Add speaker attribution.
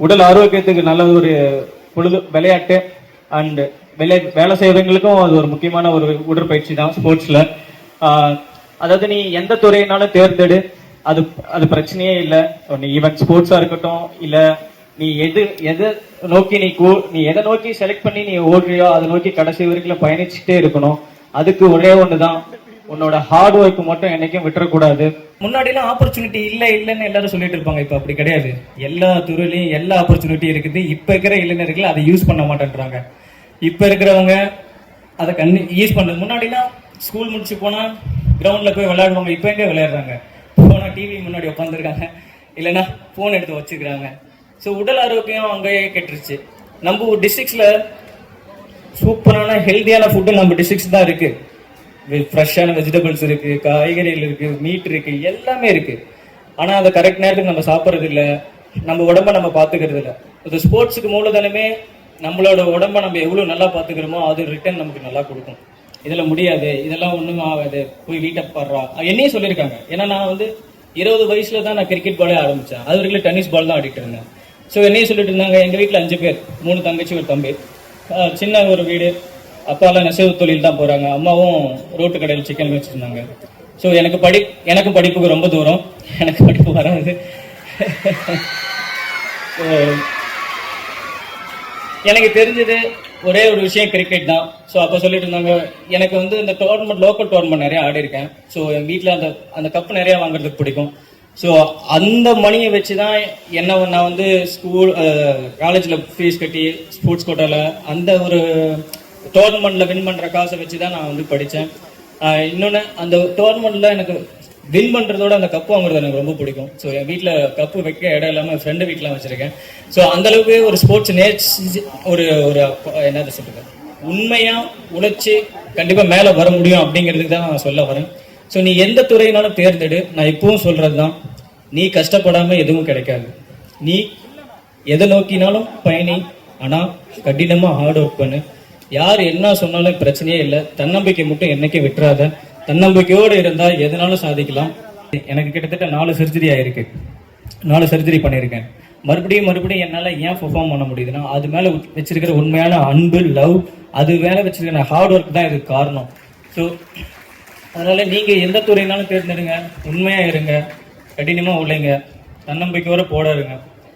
Speaker 1: உடல் ஆரோக்கியத்துக்கு நல்ல ஒரு விளையாட்டு அண்ட் வேலை செய்யறவங்களுக்கும் அது ஒரு முக்கியமான ஒரு உடற்பயிற்சி தான் ஸ்போர்ட்ஸ்ல. அதாவது நீ எந்த துறையினாலும் தேர்ந்தெடு, அது அது பிரச்சனையே இல்லை. நீ ஈவன் ஸ்போர்ட்ஸா இருக்கட்டும், இல்ல நீ எதை நோக்கி நீ எதை நோக்கி செலக்ட் பண்ணி நீ ஓடுறியோ அதை நோக்கி கடைசி வரைக்கும் பயணிச்சுட்டே இருக்கணும். அதுக்கு ஒரே ஒண்ணுதான், உன்னோட ஹார்ட் ஒர்க் மட்டும் என்னைக்கும் விட்டுறக்கூடாது. முன்னாடி எல்லாம் ஆப்பர்ச்சுனிட்டி இல்லைன்னு எல்லாரும் சொல்லிட்டு இருப்பாங்க. இப்ப அப்படி கிடையாது. எல்லா துறையிலையும் எல்லா ஆப்பர்ச்சுனிட்டி இருக்குது. இப்ப இருக்கிற இளைஞர்கள் அதை யூஸ் பண்ண மாட்டேன்றாங்க. இப்ப இருக்கிறவங்க அதை யூஸ் பண்றது. முன்னாடிலாம் ஸ்கூல் முடிச்சு போனா கிரவுண்ட்ல போய் விளையாடுவாங்க. இப்ப எங்க விளையாடுறாங்க? போனா டிவி முன்னாடி உட்காந்துருக்காங்க, இல்லைன்னா போன் எடுத்து வச்சுக்கிறாங்க. ஸோ உடல் ஆரோக்கியம் அங்கேயே கெட்டுருச்சு. நம்ம டிஸ்ட்ரிக்ட்ஸ்ல சூப்பரான ஹெல்த்தியான ஃபுட்டு நம்ம டிஸ்ட்ரிக்ட்ஸ் தான் இருக்கு. ஃப்ரெஷ்ஷான வெஜிடபிள்ஸ் இருக்கு, காய்கறிகள் இருக்கு, மீட் இருக்கு, எல்லாமே இருக்கு. ஆனா அதை கரெக்ட் நேரத்துக்கு நம்ம சாப்பிட்றது இல்லை, நம்ம உடம்ப நம்ம பார்த்துக்கிறது இல்லை. இந்த ஸ்போர்ட்ஸுக்கு மூலதனமே நம்மளோட உடம்ப நம்ம எவ்வளவு நல்லா பார்த்துக்கிறோமோ அது ரிட்டர்ன் நமக்கு நல்லா கொடுக்கும். இதுல முடியாது, இதெல்லாம் ஒண்ணும் ஆகாது, போய் வீட்டை பாடுறா என்னையே சொல்லியிருக்காங்க. ஏன்னா நான் 20 வயசுல தான் நான் கிரிக்கெட் பாலே ஆரம்பிச்சேன். அது வரைக்கும் டென்னிஸ் பால் தான் ஆடிட்டு இருந்தேன். ஸோ என்னையும் சொல்லிட்டு இருந்தாங்க. எங்க வீட்டில் 5 பேர், 3 தங்கச்சி, ஒரு தம்பி, சின்ன ஒரு வீடு. அப்பாலாம் நெசவு தொழில் தான் போறாங்க, அம்மாவும் ரோட்டு கடையில் சிக்கன் வச்சிருந்தாங்க. ஸோ எனக்கும் படிப்புக்கு ரொம்ப தூரம், எனக்கு படிப்பு வராது. எனக்கு தெரிஞ்சது ஒரே ஒரு விஷயம், கிரிக்கெட் தான். ஸோ அப்போ சொல்லிட்டு இருந்தாங்க. எனக்கு இந்த டோர்னமெண்ட், லோக்கல் டோர்னமெண்ட் நிறைய ஆடி இருக்கேன். ஸோ என் வீட்டில் அந்த கப் நிறைய வாங்குறதுக்கு பிடிக்கும். ஸோ அந்த மணியை வச்சு தான் நான் ஸ்கூல் காலேஜில் ஃபீஸ் கட்டி ஸ்போர்ட்ஸ் கோட்டாவில் அந்த ஒரு டோர்னமெண்ட்ல வின் பண்ற காசை வச்சு தான் நான் படித்தேன். இன்னொன்று, அந்த டோர்னமெண்ட்ல எனக்கு வின் பண்றதோட அந்த கப்பு வாங்குறது எனக்கு ரொம்ப பிடிக்கும். ஸோ என் வீட்டில் கப்பு வைக்க இடம் இல்லாமல் ஃப்ரெண்டு வீட்டில் வச்சிருக்கேன். ஸோ அந்த அளவுக்கு ஒரு ஸ்போர்ட்ஸ் ஒரு என்னது சொல்றது, உண்மையா உழைச்சி கண்டிப்பா மேலே வர முடியும் அப்படிங்கிறதுக்கு தான் நான் சொல்ல வரேன். ஸோ நீ எந்த துறையினாலும் தேர்ந்தெடு. நான் இப்பவும் சொல்றது தான், நீ கஷ்டப்படாம எதுவும் கிடைக்காது. நீ எதை நோக்கினாலும் பயணி, ஆனா கடினமா ஹார்ட் ஒர்க் பண்ணு. யார் என்ன சொன்னாலும் பிரச்சனையே இல்லை. தன்னம்பிக்கை மட்டும் என்னைக்கே விட்டுறாத. தன்னம்பிக்கையோடு இருந்தா எதனாலும் சாதிக்கலாம். எனக்கு கிட்டத்தட்ட 4 சர்ஜரி ஆயிருக்கு, 4 சர்ஜரி பண்ணியிருக்கேன். மறுபடியும் என்னால் ஏன் பெர்ஃபார்ம் பண்ண முடியுதுன்னா, அது மேலே வச்சிருக்கிற உண்மையான அன்பு, லவ், அது மேலே வச்சிருக்கிற ஹார்ட் ஒர்க் தான் இதுக்கு காரணம். ஸோ அதனால நீங்க எந்த துறையினாலும் தேர்ந்தெடுங்க, உண்மையா இருங்க, கடினமா உழைங்க, தன்னம்பிக்கையோட போட இருங்க.